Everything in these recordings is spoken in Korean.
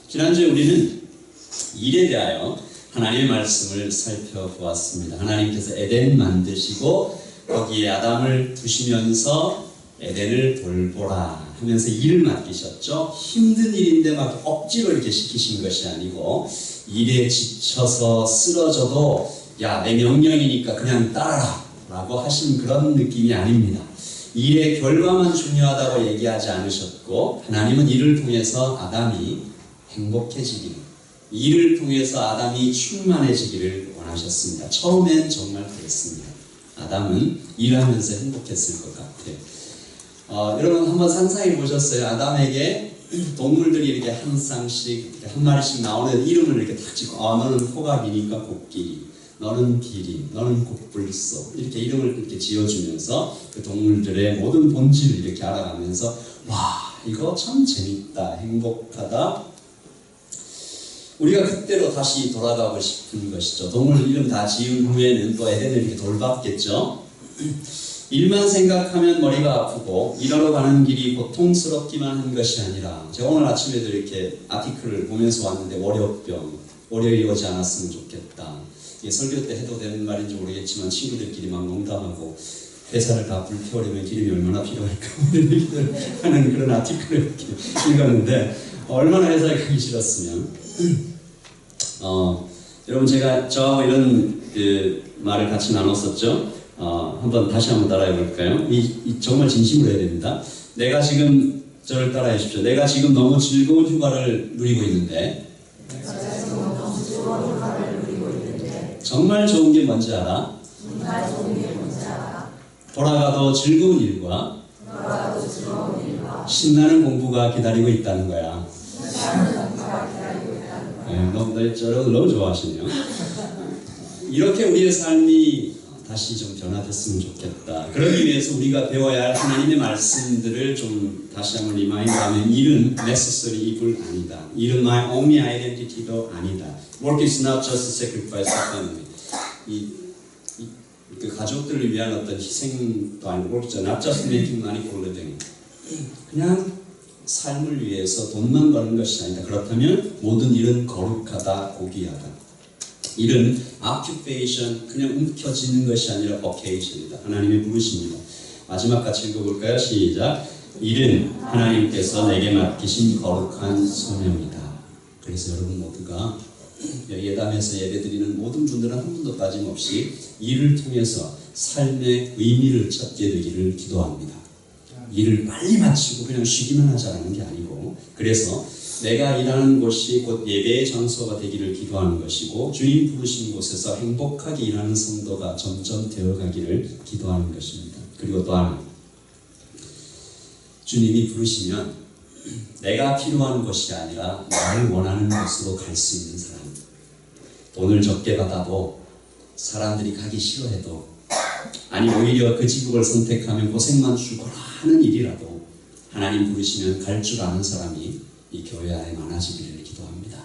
지난주에 우리는 일에 대하여 하나님의 말씀을 살펴보았습니다. 하나님께서 에덴 만드시고 거기에 아담을 두시면서 에덴을 돌보라 하면서 일을 맡기셨죠. 힘든 일인데 막 억지로 이렇게 시키신 것이 아니고 일에 지쳐서 쓰러져도 야, 내 명령이니까 그냥 따라라 라고 하신 그런 느낌이 아닙니다. 일의 결과만 중요하다고 얘기하지 않으셨고, 하나님은 일을 통해서 아담이 행복해지기를, 일을 통해서 아담이 충만해지기를 원하셨습니다. 처음엔 정말 그랬습니다. 아담은 일하면서 행복했을 것 같아요. 여러분 한번 상상해 보셨어요? 아담에게 동물들이 이렇게 한 쌍씩, 한 마리씩 나오는 이름을 이렇게 딱 짓고, 너는 호각이니까 코끼리, 너는 비리, 너는 곡불소, 이렇게 이름을 이렇게 지어주면서 그 동물들의 모든 본질을 이렇게 알아가면서 와, 이거 참 재밌다, 행복하다. 우리가 그때로 다시 돌아가고 싶은 것이죠. 동물 이름 다 지은 후에는 또 에덴을 이렇게 돌봤겠죠. 일만 생각하면 머리가 아프고 일하러 가는 길이 고통스럽기만 한 것이 아니라, 제가 오늘 아침에도 이렇게 아티클을 보면서 왔는데, 월요일이 오지 않았으면 좋겠다. 이게 설교 때 해도 되는 말인지 모르겠지만 친구들끼리 막 농담하고 회사를 다 불태우려면 기름이 얼마나 필요할까 이런 얘기들 하는 그런 아티클을 이렇게 읽었는데, 얼마나 회사에 가기 싫었으면. 여러분 제가 저하고 이런 그 말을 같이 나눴었죠. 한번 다시 한번 따라해 볼까요? 정말 진심으로 해야 됩니다. 내가 지금, 저를 따라해 주십시오. 내가 지금 너무 즐거운 휴가를 누리고 있는데, 정말 좋은 게 뭔지 알아? 돌아가도 즐거운 일과 신나는 공부가 기다리고 있다는 거야. 저를 너무 좋아하시네요. 이렇게 우리의 삶이 다시 좀 변화됐으면 좋겠다. 그러기 위해서 우리가 배워야 할 하나님의 말씀들을 좀 다시 한번 리마인드하면, 일은 necessary evil 아니다. 일은 my only identity도 아니다. Work is not just a sacrifice of family. 그 가족들을 위한 어떤 희생도 아니고, work not just making money for living. 그냥 삶을 위해서 돈만 버는 것이 아니다. 그렇다면 모든 일은 거룩하다, 고귀하다. 일은 occupation, 그냥 움켜쥐는 것이 아니라 vocation이다. 하나님의 부르심이다. 마지막 같이 읽어볼까요? 시작. 일은 하나님께서 내게 맡기신 거룩한 소명이다. 그래서 여러분 모두가 예담에서 예배드리는 모든 분들은 한 분도 빠짐없이 일을 통해서 삶의 의미를 찾게 되기를 기도합니다. 일을 빨리 마치고 그냥 쉬기만 하자는 게 아니고, 그래서 내가 일하는 곳이 곧 예배의 장소가 되기를 기도하는 것이고, 주님 부르신 곳에서 행복하게 일하는 성도가 점점 되어가기를 기도하는 것입니다. 그리고 또 하나, 주님이 부르시면 내가 필요한 것이 아니라 나를 원하는 곳으로 갈 수 있는 사람, 돈을 적게 받아도 사람들이 가기 싫어해도, 아니 오히려 그 직업을 선택하면 고생만 주거라 하는 일이라도 하나님 부르시면 갈 줄 아는 사람이 이 교회 안에 많아지기를 기도합니다.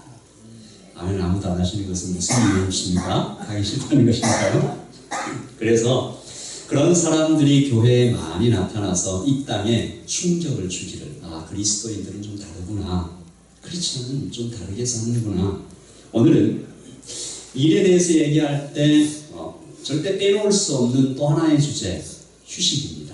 아멘. 아무도 안 하시는 것은 무슨 이유이십니까? 가기 싫다는 것인가요? 그래서 그런 사람들이 교회에 많이 나타나서 이 땅에 충격을 주기를, 그리스도인들은 좀 다르구나, 크리스천은 좀 다르게 사는구나. 오늘은 일에 대해서 얘기할 때 절대 빼놓을 수 없는 또 하나의 주제, 휴식입니다.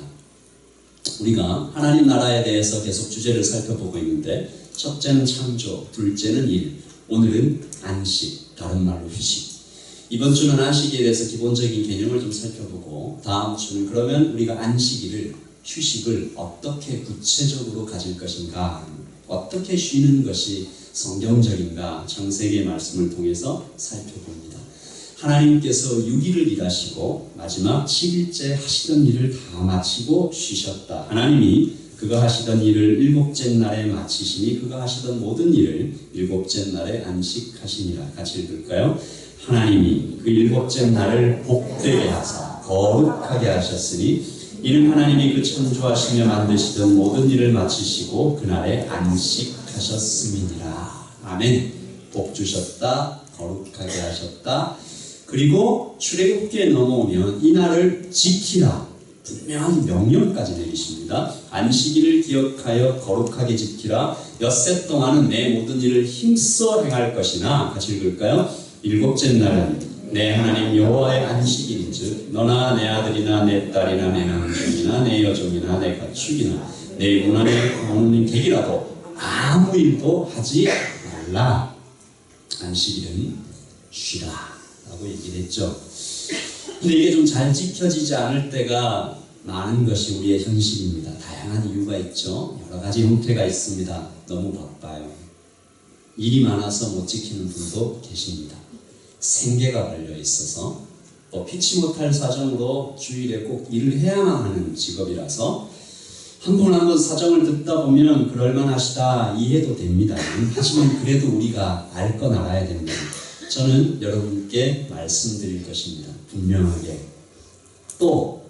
우리가 하나님 나라에 대해서 계속 주제를 살펴보고 있는데, 첫째는 창조, 둘째는 일, 오늘은 안식, 다른 말로 휴식. 이번 주는 안식에 대해서 기본적인 개념을 좀 살펴보고, 다음 주는 그러면 우리가 안식일을, 휴식을 어떻게 구체적으로 가질 것인가, 어떻게 쉬는 것이 성경적인가, 창세기의 말씀을 통해서 살펴봅니다. 하나님께서 6일을 일하시고 마지막 7일째 하시던 일을 다 마치고 쉬셨다. 하나님이 그가 하시던 일을 일곱째 날에 마치시니 그가 하시던 모든 일을 일곱째 날에 안식하시니라. 같이 읽을까요? 하나님이 그 일곱째 날을 복되게 하사 거룩하게 하셨으니 이는 하나님이 그 창조하시며 만드시던 모든 일을 마치시고 그날에 안식하셨음이니라. 아멘. 복 주셨다, 거룩하게 하셨다. 그리고 출애굽기에 넘어오면 이 날을 지키라, 분명한 명령까지 내리십니다. 안식일을 기억하여 거룩하게 지키라. 엿새 동안은 내 모든 일을 힘써 행할 것이나, 같이 읽을까요? 일곱째 날은 내 하나님 여호와의 안식일인즉 너나 내 아들이나 내 딸이나 내 남종이나 내 여종이나 내 가축이나 내 문 안에 거하는 객이라도 아무 일도 하지 말라. 안식일은 쉬라 라고 얘기를 했죠. 근데 이게 좀 잘 지켜지지 않을 때가 많은 것이 우리의 현실입니다. 다양한 이유가 있죠. 여러 가지 형태가 있습니다. 너무 바빠요. 일이 많아서 못 지키는 분도 계십니다. 생계가 걸려 있어서 또 피치 못할 사정으로 주일에 꼭 일을 해야만 하는 직업이라서 한 번 한 번 사정을 듣다 보면 그럴만하시다 이해도 됩니다. 하지만 그래도 우리가 알 건 알아야 됩니다. 저는 여러분께 말씀드릴 것입니다. 분명하게. 또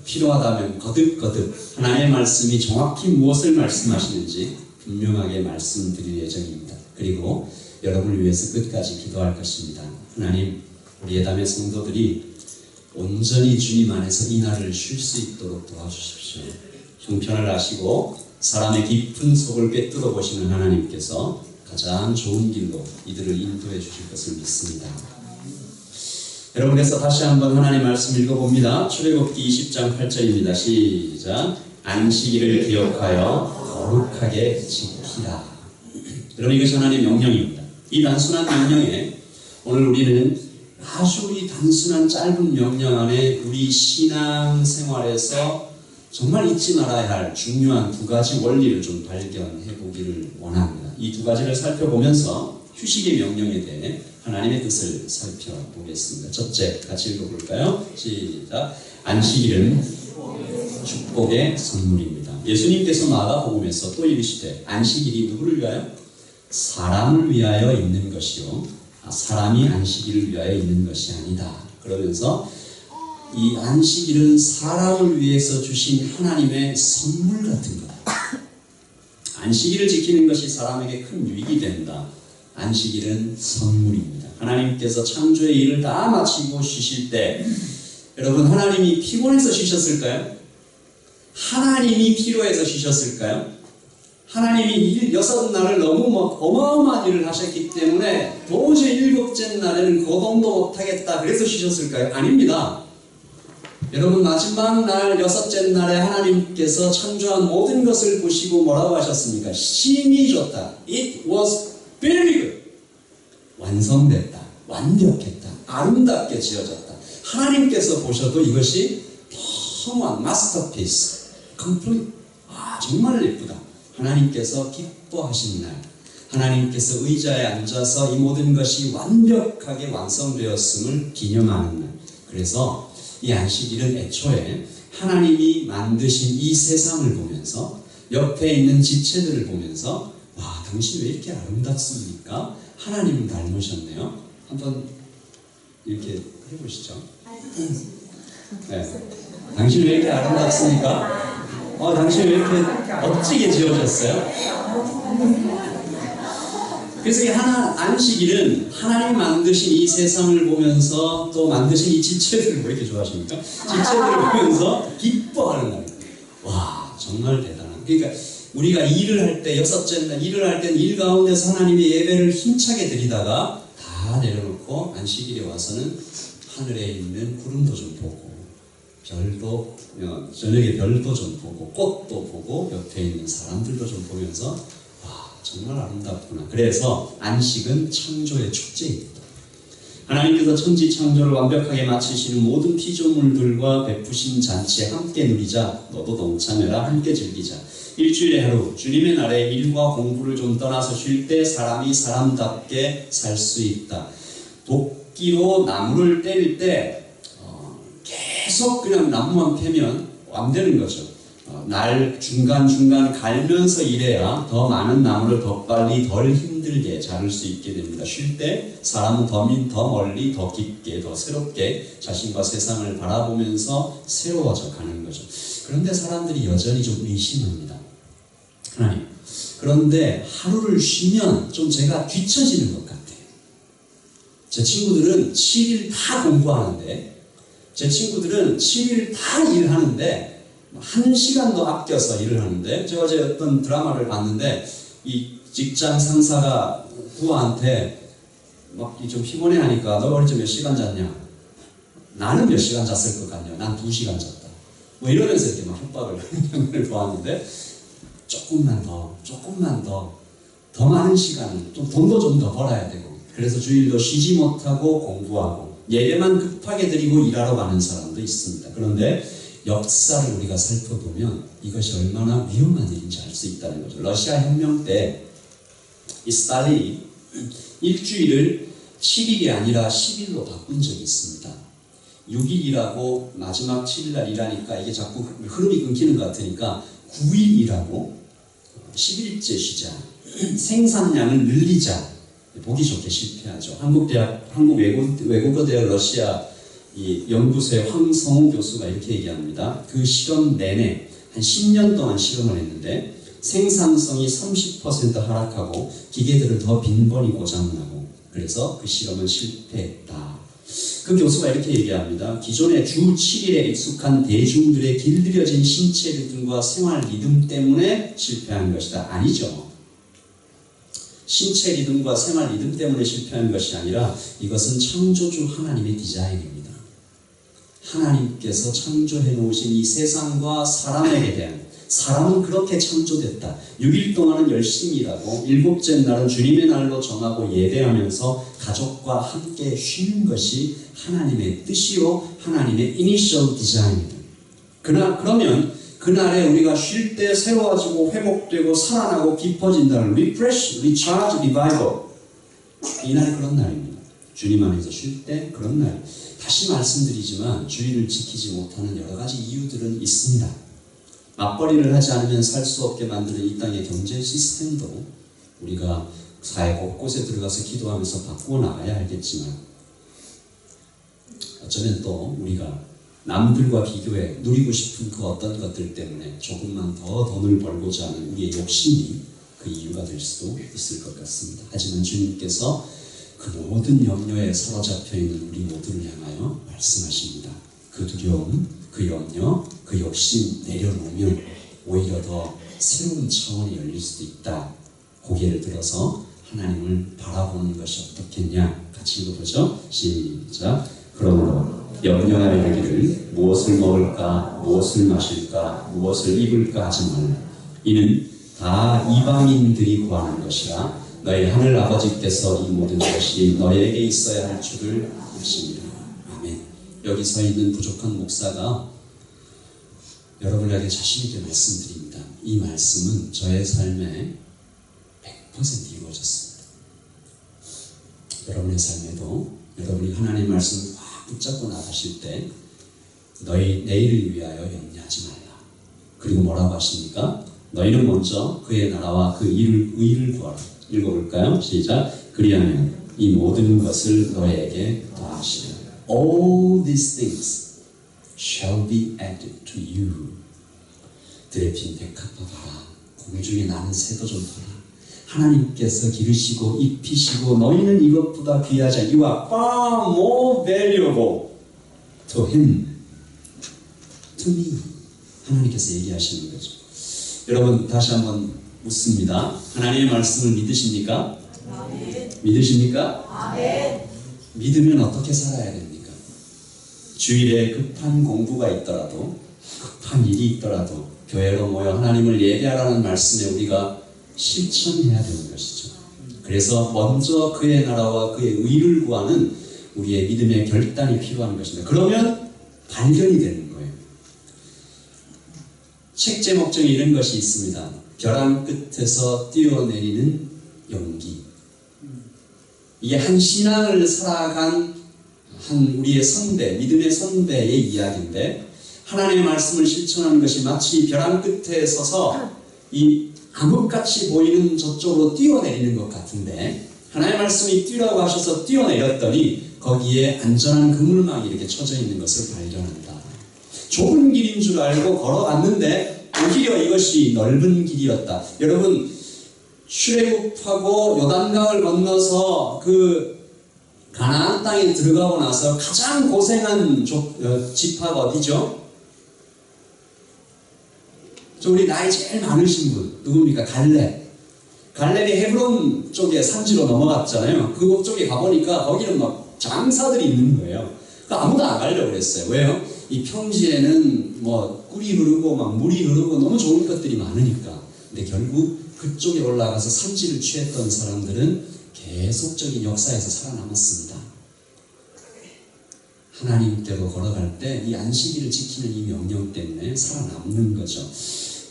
필요하다면 거듭거듭 하나님의 말씀이 정확히 무엇을 말씀하시는지 분명하게 말씀드릴 예정입니다. 그리고 여러분을 위해서 끝까지 기도할 것입니다. 하나님, 우리 예담의 성도들이 온전히 주님 안에서 이 날을 쉴 수 있도록 도와주십시오. 형편을 아시고 사람의 깊은 속을 꿰뚫어 보시는 하나님께서 가장 좋은 길로 이들을 인도해 주실 것을 믿습니다. 여러분께서 다시 한번 하나님 말씀 읽어봅니다. 출애굽기 20장 8절입니다. 시작. 안식일을 기억하여 거룩하게 지키라. 여러분, 이것이 하나님의 명령입니다. 이 단순한 명령에 오늘 우리는 아주 이 단순한 짧은 명령 안에 우리 신앙생활에서 정말 잊지 말아야 할 중요한 두 가지 원리를 좀 발견해 보기를 원합니다. 이 두 가지를 살펴보면서 휴식의 명령에 대해 하나님의 뜻을 살펴보겠습니다. 첫째, 같이 읽어볼까요? 시작. 안식일은 축복의 선물입니다. 예수님께서 마가복음에서 또 이르시되 안식일이 누구를 위하여? 사람을 위하여 있는 것이요 사람이 안식일을 위하여 있는 것이 아니다. 그러면서 이 안식일은 사람을 위해서 주신 하나님의 선물 같은 거다. 안식일을 지키는 것이 사람에게 큰 유익이 된다. 안식일은 선물입니다. 하나님께서 창조의 일을 다 마치고 쉬실 때 여러분, 하나님이 피곤해서 쉬셨을까요? 하나님이 필요해서 쉬셨을까요? 하나님이 6날을 너무 어마어마한 일을 하셨기 때문에 도저히 7째 날에는 거동도 못하겠다 그래서 쉬셨을까요? 아닙니다. 여러분, 마지막 날 6째 날에 하나님께서 창조한 모든 것을 보시고 뭐라고 하셨습니까? 신이 줬다. It was very good. 완성됐다. 완벽했다. 아름답게 지어졌다. 하나님께서 보셔도 이것이 너무한 마스터피스. complete. 정말 예쁘다. 하나님께서 기뻐하신 날, 하나님께서 의자에 앉아서 이 모든 것이 완벽하게 완성되었음을 기념하는 날. 그래서 이 안식일은 애초에 하나님이 만드신 이 세상을 보면서 옆에 있는 지체들을 보면서 와, 당신 왜 이렇게 아름답습니까? 하나님을 닮으셨네요. 한번 이렇게 해보시죠. 네. 당신 왜 이렇게 아름답습니까? 당신 왜 이렇게 멋지게 지어졌어요? 그래서 이 안식일은 하나님 만드신 이 세상을 보면서 또 만드신 이 지체들을 왜 이렇게 좋아하십니까? 지체들을 보면서 기뻐하는 날입니다. 와, 정말 대단한. 그러니까 우리가 일을 할 때, 6째 날 일을 할 때는 일 가운데서 하나님의 예배를 힘차게 드리다가 다 내려놓고 안식일에 와서는 하늘에 있는 구름도 좀 보고 별도, 저녁에 별도 좀 보고 꽃도 보고 옆에 있는 사람들도 좀 보면서 정말 아름답구나. 그래서 안식은 창조의 축제입니다. 하나님께서 천지 창조를 완벽하게 마치시는 모든 피조물들과 베푸신 잔치에 함께 누리자. 너도 동참해라. 함께 즐기자. 일주일에 하루 주님의 날에 일과 공부를 좀 떠나서 쉴 때 사람이 사람답게 살 수 있다. 도끼로 나무를 때릴 때 계속 그냥 나무만 패면 안 되는 거죠. 날 중간중간 갈면서 일해야 더 많은 나무를 더 빨리 덜 힘들게 자를 수 있게 됩니다. 쉴 때 사람은 더 멀리 더 깊게 더 새롭게 자신과 세상을 바라보면서 새로워져 가는 거죠. 그런데 사람들이 여전히 좀 의심합니다. 하나님, 그런데 하루를 쉬면 좀 제가 뒤처지는 것 같아요. 제 친구들은 7일 다 공부하는데 제 친구들은 7일 다 일하는데 1시간도 아껴서 일을 하는데, 제가 어제 어떤 드라마를 봤는데 이 직장 상사가 부하한테 막 좀 피곤해 하니까 너 어제 몇 시간 잤냐? 나는 몇 시간 잤을 것 같냐? 난 2시간 잤다. 뭐 이러면서 이렇게 막 협박을 하는 걸 보았는데, 조금만 더 많은 시간을, 좀 돈도 좀 더 벌어야 되고, 그래서 주일도 쉬지 못하고 공부하고 예배만 급하게 드리고 일하러 가는 사람도 있습니다. 그런데 역사를 우리가 살펴보면 이것이 얼마나 위험한 일인지 알 수 있다는 거죠. 러시아 혁명 때 이 스탈린이 일주일을 7일이 아니라 10일로 바꾼 적이 있습니다. 6일이라고 마지막 7일날 일하니까 이게 자꾸 흐름이 끊기는 것 같으니까 9일이라고 10일째 쉬자, 생산량을 늘리자, 보기 좋게 실패하죠. 한국외국어대학 러시아 이 연구소의 황성우 교수가 이렇게 얘기합니다. 그 실험 내내 한 10년 동안 실험을 했는데 생산성이 30% 하락하고 기계들을 더 빈번히 고장나고, 그래서 그 실험은 실패했다. 그 교수가 이렇게 얘기합니다. 기존의 주 7일에 익숙한 대중들의 길들여진 신체 리듬과 생활 리듬 때문에 실패한 것이다. 아니죠. 신체 리듬과 생활 리듬 때문에 실패한 것이 아니라 이것은 창조주 하나님의 디자인입니다. 하나님께서 창조해 놓으신 이 세상과 사람에게 대한, 사람은 그렇게 창조됐다. 6일 동안은 열심히 일하고 7째 날은 주님의 날로 정하고 예배하면서 가족과 함께 쉬는 것이 하나님의 뜻이요, 하나님의 이니셜 디자인입니다. 그러면 그날에 우리가 쉴 때 새로워지고 회복되고 살아나고 깊어진다는 refresh, recharge, revival. 이날이 그런 날입니다. 주님 안에서 쉴 때 그런 날. 다시 말씀드리지만 주일을 지키지 못하는 여러 가지 이유들은 있습니다. 맞벌이를 하지 않으면 살 수 없게 만드는 이 땅의 경제 시스템도 우리가 사회 곳곳에 들어가서 기도하면서 바꾸어 나가야 알겠지만, 어쩌면 또 우리가 남들과 비교해 누리고 싶은 그 어떤 것들 때문에 조금만 더 돈을 벌고자 하는 우리의 욕심이 그 이유가 될 수도 있을 것 같습니다. 하지만 주님께서 그 모든 염려에 사로잡혀 있는 우리 모두를 향하여 말씀하십니다. 그 두려움, 그 염려, 그 욕심 내려놓으면 오히려 더 새로운 차원이 열릴 수도 있다. 고개를 들어서 하나님을 바라보는 것이 어떻겠냐. 같이 읽어보죠. 시작. 그러므로 염려하여 이르기를 무엇을 먹을까, 무엇을 마실까, 무엇을 입을까 하지 말라. 이는 다 이방인들이 구하는 것이라. 너희 하늘 아버지께서 이 모든 것이 너희에게 있어야 할 줄을 아십니다. 아멘. 여기 서 있는 부족한 목사가 여러분에게 자신 있게 말씀드립니다. 이 말씀은 저의 삶에 100% 이루어졌습니다. 여러분의 삶에도 여러분이 하나님의 말씀을 꽉 붙잡고 나가실 때 너희 내일을 위하여 염려하지 말라. 그리고 뭐라고 하십니까? 너희는 먼저 그의 나라와 그 의를 구하라. 읽어볼까요? 시작. 그리하면 이 모든 것을 너희에게 더하시리라. All these things shall be added to you. 들의 핀 백합화 봐라. 공중에 나는 새도 좀 봐라. 하나님께서 기르시고 입히시고 너희는 이것보다 귀하지 않아. You are far more valuable to him, to me. 하나님께서 얘기하시는 거죠. 여러분 다시 한번 묻습니다. 하나님의 말씀을 믿으십니까? 아멘. 믿으십니까? 아멘. 믿으면 어떻게 살아야 됩니까? 주일에 급한 공부가 있더라도, 급한 일이 있더라도 교회로 모여 하나님을 예배하라는 말씀에 우리가 실천해야 되는 것이죠. 그래서 먼저 그의 나라와 그의 의를 구하는 우리의 믿음의 결단이 필요한 것입니다. 그러면 발견이 되는 거예요. 책 제목 중에 이런 것이 있습니다. 벼랑 끝에서 뛰어내리는 용기. 이게 한 신앙을 살아간 한 우리의 선배, 믿음의 선배의 이야기인데, 하나님의 말씀을 실천하는 것이 마치 벼랑 끝에 서서 이 암흑같이 보이는 저쪽으로 뛰어내리는 것 같은데, 하나님의 말씀이 뛰라고 하셔서 뛰어내렸더니 거기에 안전한 그물망이 이렇게 쳐져 있는 것을 발견한다. 좁은 길인 줄 알고 걸어갔는데 오히려 이것이 넓은 길이었다. 여러분, 출애굽하고 요단강을 건너서 그 가나안 땅에 들어가고 나서 가장 고생한 지파가 어디죠? 우리 나이 제일 많으신 분 누굽니까? 갈렙. 갈렙이 헤브론 쪽에 산지로 넘어갔잖아요. 그쪽에 가보니까 거기는 막 장사들이 있는 거예요. 그러니까 아무도 안 가려고 그랬어요. 왜요? 이 평지에는 뭐 꿀이 흐르고 막 물이 흐르고 너무 좋은 것들이 많으니까. 근데 결국 그쪽에 올라가서 산지를 취했던 사람들은 계속적인 역사에서 살아남았습니다. 하나님께로 걸어갈 때 이 안식일을 지키는 이 명령 때문에 살아남는 거죠.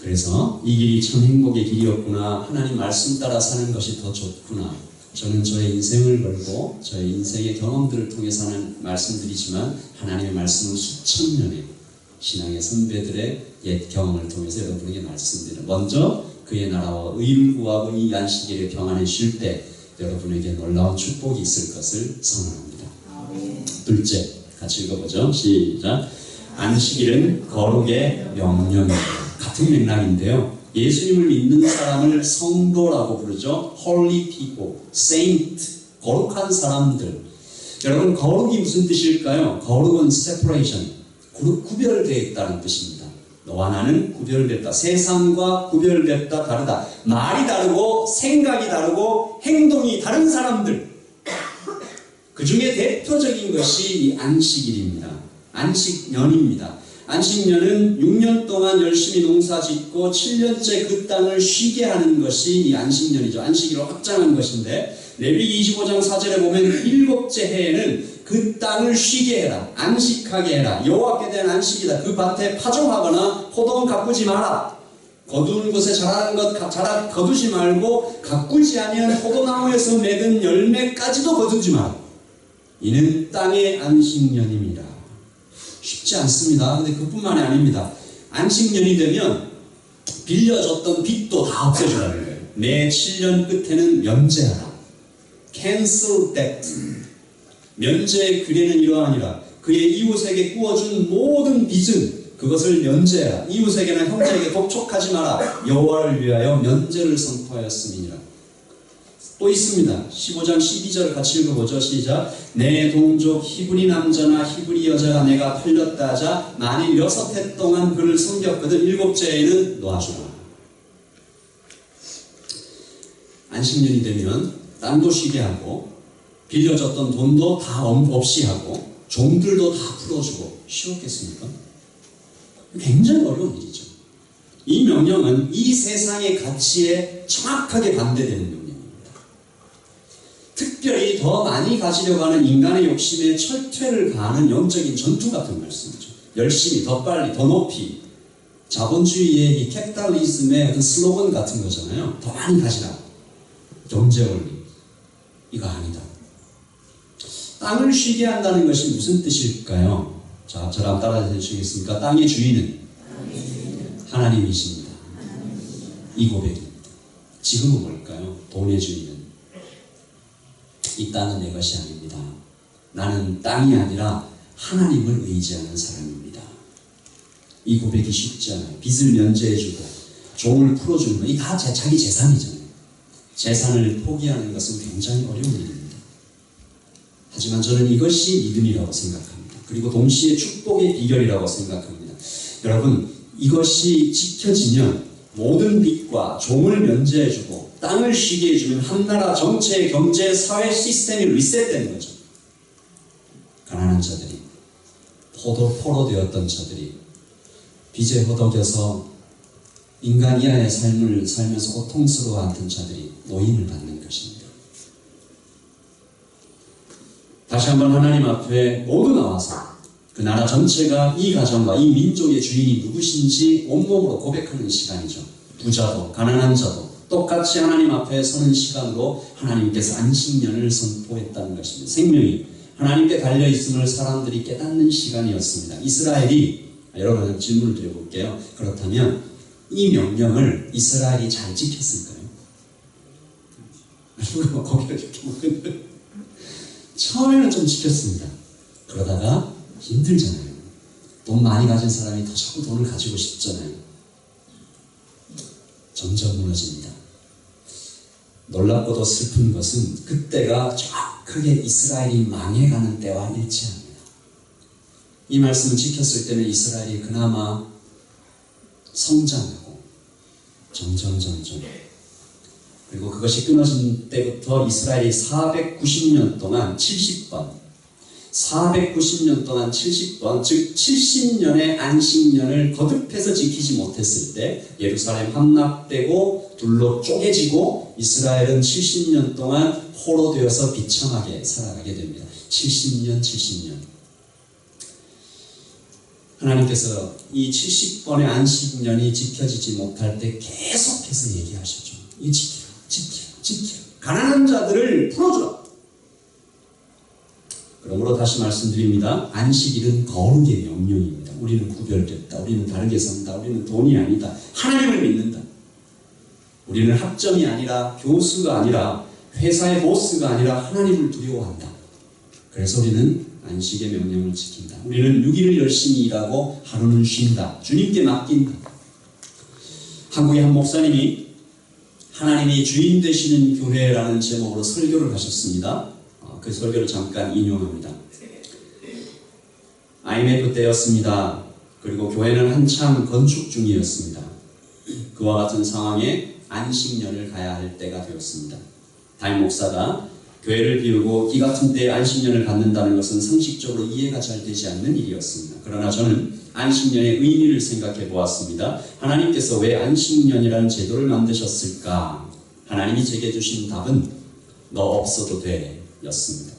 그래서 이 길이 참 행복의 길이었구나. 하나님 말씀 따라 사는 것이 더 좋구나. 저는 저의 인생을 걸고 저의 인생의 경험들을 통해서 하는 말씀드리지만 하나님의 말씀은 수천 년의 신앙의 선배들의 옛 경험을 통해서 여러분에게 말씀드려요. 먼저 그의 나라와 의를 구하고 이 안식일에 평안에 쉴 때 여러분에게 놀라운 축복이 있을 것을 선언합니다. 둘째, 같이 읽어보죠. 시작. 안식일은 거룩의 명령입니다. 같은 맥락인데요. 예수님을 믿는 사람을 성도라고 부르죠. Holy people, saint, 거룩한 사람들. 여러분, 거룩이 무슨 뜻일까요? 거룩은 separation, 구별되어 있다는 뜻입니다. 너와 나는 구별됐다. 세상과 구별됐다, 다르다. 말이 다르고 생각이 다르고 행동이 다른 사람들. 그 중에 대표적인 것이 이 안식일입니다. 안식년입니다. 안식년은 6년 동안 열심히 농사짓고 7년째 그 땅을 쉬게 하는 것이 이 안식년이죠. 안식일을 확장한 것인데 레위기 25장 4절에 보면 7째 해에는 그 땅을 쉬게 해라. 안식하게 해라. 여호와께 대한 안식이다. 그 밭에 파종하거나 포도원 가꾸지 마라. 거두는 곳에 자라는 것 거두지 말고 가꾸지 아니한 포도나무에서 맺은 열매까지도 거두지 마라. 이는 땅의 안식년입니다. 쉽지 않습니다. 근데 그뿐만이 아닙니다. 안식년이 되면 빌려줬던 빚도 다 없애주라는 거예요. 매 7년 끝에는 면제하라. Cancel debt. 면제의 규례는 이러하니라. 그의 이웃에게 구워준 모든 빚은 그것을 면제하라. 이웃에게나 형제에게 독촉하지 마라. 여호와를 위하여 면제를 선포하였음이니라. 또 있습니다. 15장 12절 같이 읽어보죠. 시작. 내 동족 히브리 남자나 히브리 여자가 내가 팔렸다 하자 만일 6해 동안 그를 섬겼거든 7째에는 놓아주라. 안식년이 되면 땅도 쉬게 하고 빌려줬던 돈도 다 없이 하고 종들도 다 풀어주고 쉬웠겠습니까? 굉장히 어려운 일이죠. 이 명령은 이 세상의 가치에 정확하게 반대되는 명령입니다. 특별히 더 많이 가지려고 하는 인간의 욕심에 철퇴를 가하는 영적인 전투 같은 말씀이죠. 열심히, 더 빨리, 더 높이. 자본주의의 이 캐피탈리즘의 어떤 슬로건 같은 거잖아요. 더 많이 가지라. 경제 원리. 이거 아니다. 땅을 쉬게 한다는 것이 무슨 뜻일까요? 자, 저랑 따라 해주시겠습니까? 땅의 주인은 하나님이십니다. 이 고백입니다. 지금은 뭘까요? 돈의 주인은 이 땅은 내 것이 아닙니다. 나는 땅이 아니라 하나님을 의지하는 사람입니다. 이 고백이 쉽지 않아요. 빚을 면제해주고 종을 풀어주는 거, 이 다 자기 재산이잖아요. 재산을 포기하는 것은 굉장히 어려운 일입니다. 하지만 저는 이것이 믿음이라고 생각합니다. 그리고 동시에 축복의 비결이라고 생각합니다. 여러분, 이것이 지켜지면 모든 빚과 종을 면제해주고 땅을 쉬게 해주면 한 나라 전체의 경제, 사회 시스템이 리셋되는 거죠. 가난한 자들이, 포로 되었던 자들이, 빚에 허덕여서 인간 이하의 삶을 살면서 고통스러워하던 자들이 노임을 받는 것입니다. 다시 한번 하나님 앞에 모두 나와서 그 나라 전체가 이 가정과 이 민족의 주인이 누구신지 온몸으로 고백하는 시간이죠. 부자도 가난한 자도 똑같이 하나님 앞에 서는 시간으로 하나님께서 안식년을 선포했다는 것입니다. 생명이 하나님께 달려있음을 사람들이 깨닫는 시간이었습니다. 이스라엘이, 여러분 질문을 드려볼게요. 그렇다면 이 명령을 이스라엘이 잘 지켰을까요? 누가 고개를 이렇게 먹는데 처음에는 좀 지켰습니다. 그러다가 힘들잖아요. 돈 많이 가진 사람이 더 자꾸 돈을 가지고 싶잖아요. 점점 무너집니다. 놀랍고도 슬픈 것은 그때가 크게 이스라엘이 망해가는 때와 일치합니다. 이 말씀을 지켰을 때는 이스라엘이 그나마 성장하고 점점 그리고 그것이 끊어진 때부터 이스라엘이 490년 동안 70번, 즉 70년의 안식년을 거듭해서 지키지 못했을 때 예루살렘 함락되고 둘로 쪼개지고 이스라엘은 70년 동안 포로되어서 비참하게 살아가게 됩니다. 70년. 하나님께서 이 70번의 안식년이 지켜지지 못할 때 계속해서 얘기하셨죠. 이 지키라. 가난한 자들을 풀어주라. 그러므로 다시 말씀드립니다. 안식일은 거룩의 명령입니다. 우리는 구별됐다. 우리는 다르게 산다. 우리는 돈이 아니다. 하나님을 믿는다. 우리는 학점이 아니라 교수가 아니라 회사의 보스가 아니라 하나님을 두려워한다. 그래서 우리는 안식의 명령을 지킨다. 우리는 6일을 열심히 일하고 하루는 쉰다. 주님께 맡긴다. 한국의 한 목사님이 하나님이 주인 되시는 교회라는 제목으로 설교를 하셨습니다. 그 설교를 잠깐 인용합니다. IMF 때였습니다. 그리고 교회는 한참 건축 중이었습니다. 그와 같은 상황에 안식년을 가야 할 때가 되었습니다. 담임 목사가 교회를 비우고 이 같은 때에 안식년을 갖는다는 것은 상식적으로 이해가 잘 되지 않는 일이었습니다. 그러나 저는 안식년의 의미를 생각해 보았습니다. 하나님께서 왜 안식년이라는 제도를 만드셨을까? 하나님이 제게 주신 답은 너 없어도 돼 였습니다.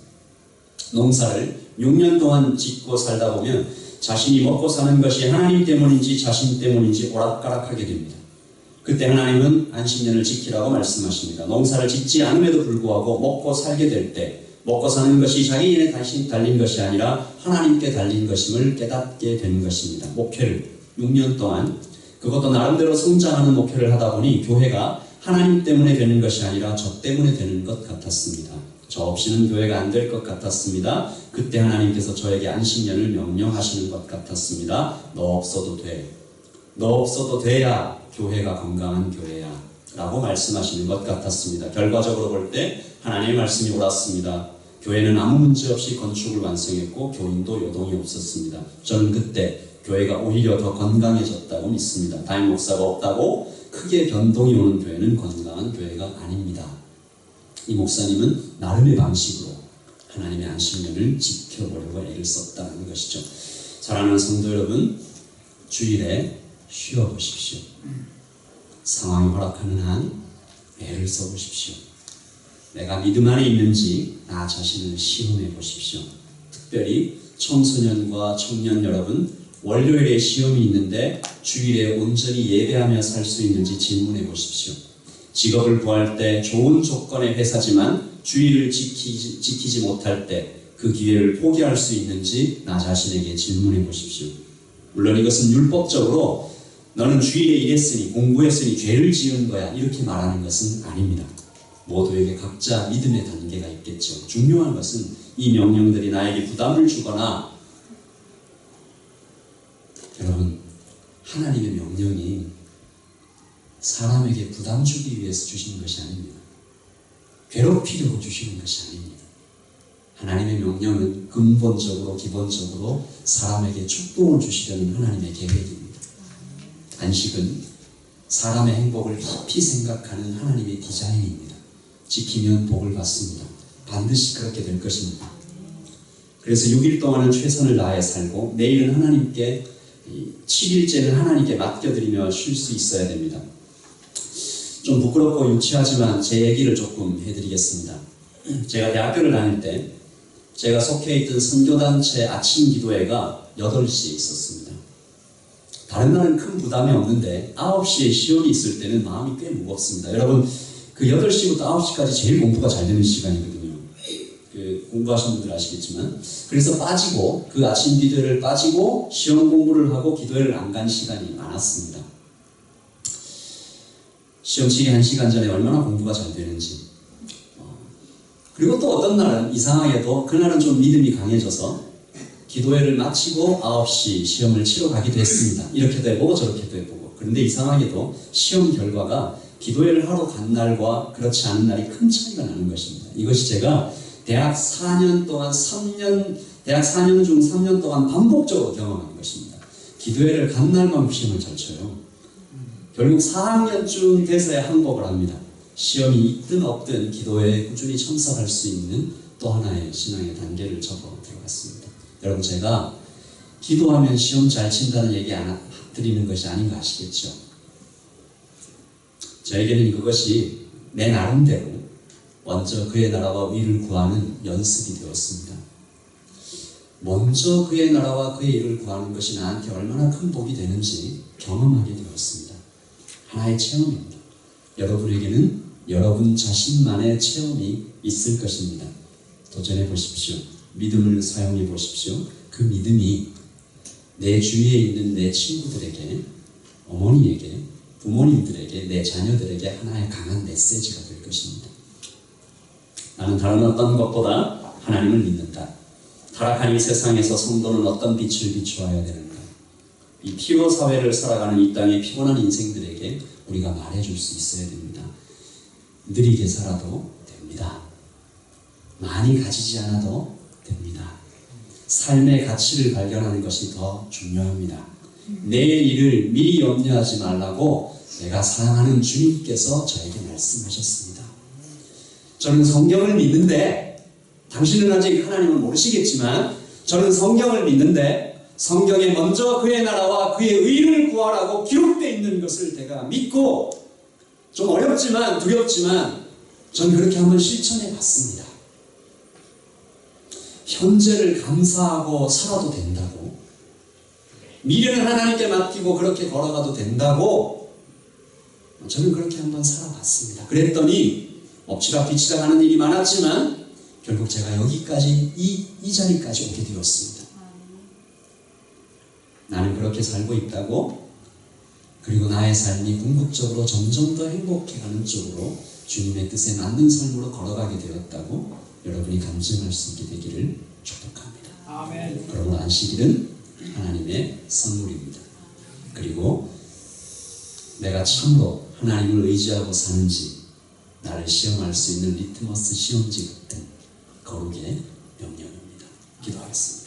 농사를 6년 동안 짓고 살다 보면 자신이 먹고 사는 것이 하나님 때문인지 자신 때문인지 오락가락하게 됩니다. 그때 하나님은 안식년을 지키라고 말씀하십니다. 농사를 짓지 않음에도 불구하고 먹고 살게 될 때 먹고 사는 것이 자기인에 달린 것이 아니라 하나님께 달린 것임을 깨닫게 되는 것입니다. 목회를 6년 동안 그것도 나름대로 성장하는 목회를 하다 보니 교회가 하나님 때문에 되는 것이 아니라 저 때문에 되는 것 같았습니다. 저 없이는 교회가 안 될 것 같았습니다. 그때 하나님께서 저에게 안식년을 명령하시는 것 같았습니다. 너 없어도 돼. 너 없어도 돼야 교회가 건강한 교회야 라고 말씀하시는 것 같았습니다. 결과적으로 볼 때 하나님의 말씀이 옳았습니다. 교회는 아무 문제 없이 건축을 완성했고 교인도 요동이 없었습니다. 저는 그때 교회가 오히려 더 건강해졌다고 믿습니다. 담임 목사가 없다고 크게 변동이 오는 교회는 건강한 교회가 아닙니다. 이 목사님은 나름의 방식으로 하나님의 안식년을 지켜보려고 애를 썼다는 것이죠. 사랑하는 성도 여러분, 주일에 쉬어보십시오. 상황이 허락하는 한 애를 써보십시오. 내가 믿음 안에 있는지 나 자신을 시험해 보십시오. 특별히 청소년과 청년 여러분, 월요일에 시험이 있는데 주일에 온전히 예배하며 살 수 있는지 질문해 보십시오. 직업을 구할 때 좋은 조건의 회사지만 주일을 지키지 못할 때 그 기회를 포기할 수 있는지 나 자신에게 질문해 보십시오. 물론 이것은 율법적으로 너는 주일에 일했으니 공부했으니 죄를 지은 거야 이렇게 말하는 것은 아닙니다. 모두에게 각자 믿음의 단계가 있겠죠. 중요한 것은 이 명령들이 나에게 부담을 주거나 여러분 하나님의 명령이 사람에게 부담 주기 위해서 주시는 것이 아닙니다. 괴롭히려고 주시는 것이 아닙니다. 하나님의 명령은 근본적으로 기본적으로 사람에게 축복을 주시려는 하나님의 계획입니다. 안식은 사람의 행복을 깊이 생각하는 하나님의 디자인입니다. 지키면 복을 받습니다. 반드시 그렇게 될 것입니다. 그래서 6일 동안은 최선을 다해 살고 내일은 하나님께 7일째는 하나님께 맡겨드리며 쉴 수 있어야 됩니다. 좀 부끄럽고 유치하지만 제 얘기를 조금 해드리겠습니다. 제가 대학교를 다닐 때 제가 속해 있던 선교단체 아침 기도회가 8시에 있었습니다. 다른 날은 큰 부담이 없는데 9시에 시험이 있을 때는 마음이 꽤 무겁습니다. 여러분 그 8시부터 9시까지 제일 공부가 잘 되는 시간이거든요. 공부하시는 분들 아시겠지만 그래서 빠지고 그 아침 기도회를 빠지고 시험 공부를 하고 기도회를 안 간 시간이 많았습니다. 시험 치기 1시간 전에 얼마나 공부가 잘 되는지. 그리고 또 어떤 날은 이상하게도 그날은 좀 믿음이 강해져서 기도회를 마치고 9시 시험을 치러 가기도 했습니다. 이렇게도 해보고 저렇게도 해보고. 그런데 이상하게도 시험 결과가 기도회를 하러 간 날과 그렇지 않은 날이 큰 차이가 나는 것입니다. 이것이 제가 대학 4년 중 3년 동안 반복적으로 경험한 것입니다. 기도회를 간 날만 시험을 잘 쳐요. 결국 4학년쯤 돼서야 항복을 합니다. 시험이 있든 없든 기도회에 꾸준히 참석할 수 있는 또 하나의 신앙의 단계를 접어 들어갔습니다. 여러분, 제가 기도하면 시험 잘 친다는 얘기 안 드리는 것이 아닌 거 아시겠죠? 저에게는 그것이 내 나름대로 먼저 그의 나라와 의를 구하는 연습이 되었습니다. 먼저 그의 나라와 그의 의를 구하는 것이 나한테 얼마나 큰 복이 되는지 경험하게 되었습니다. 하나의 체험입니다. 여러분에게는 여러분 자신만의 체험이 있을 것입니다. 도전해 보십시오. 믿음을 사용해 보십시오. 그 믿음이 내 주위에 있는 내 친구들에게, 어머니에게, 부모님들에게, 내 자녀들에게 하나의 강한 메시지가 될 것입니다. 나는 다른 어떤 것보다 하나님을 믿는다. 타락한 이 세상에서 성도는 어떤 빛을 비추어야 되는가? 이 피로 사회를 살아가는 이 땅의 피곤한 인생들에게 우리가 말해줄 수 있어야 됩니다. 느리게 살아도 됩니다. 많이 가지지 않아도 됩니다. 삶의 가치를 발견하는 것이 더 중요합니다. 내일 일을 미리 염려하지 말라고 내가 사랑하는 주님께서 저에게 말씀하셨습니다. 저는 성경을 믿는데, 당신은 아직 하나님을 모르시겠지만 저는 성경을 믿는데 성경에 먼저 그의 나라와 그의 의를 구하라고 기록되어 있는 것을 제가 믿고, 좀 어렵지만 두렵지만 저는 그렇게 한번 실천해 봤습니다. 현재를 감사하고 살아도 된다고, 미래는 하나님께 맡기고 그렇게 걸어가도 된다고 저는 그렇게 한번 살아봤습니다. 그랬더니 엎치락뒤치락 하는 일이 많았지만 결국 제가 여기까지 이 자리까지 오게 되었습니다. 나는 그렇게 살고 있다고, 그리고 나의 삶이 궁극적으로 점점 더 행복해가는 쪽으로 주님의 뜻에 맞는 삶으로 걸어가게 되었다고 여러분이 감정할 수 있게 되기를 축복합니다. 아멘. 그러므로 안식일은 하나님의 선물입니다. 그리고 내가 참으로 하나님을 의지하고 사는지 나를 시험할 수 있는 리트머스 시험지 같은 거룩의 명령입니다. 기도하겠습니다.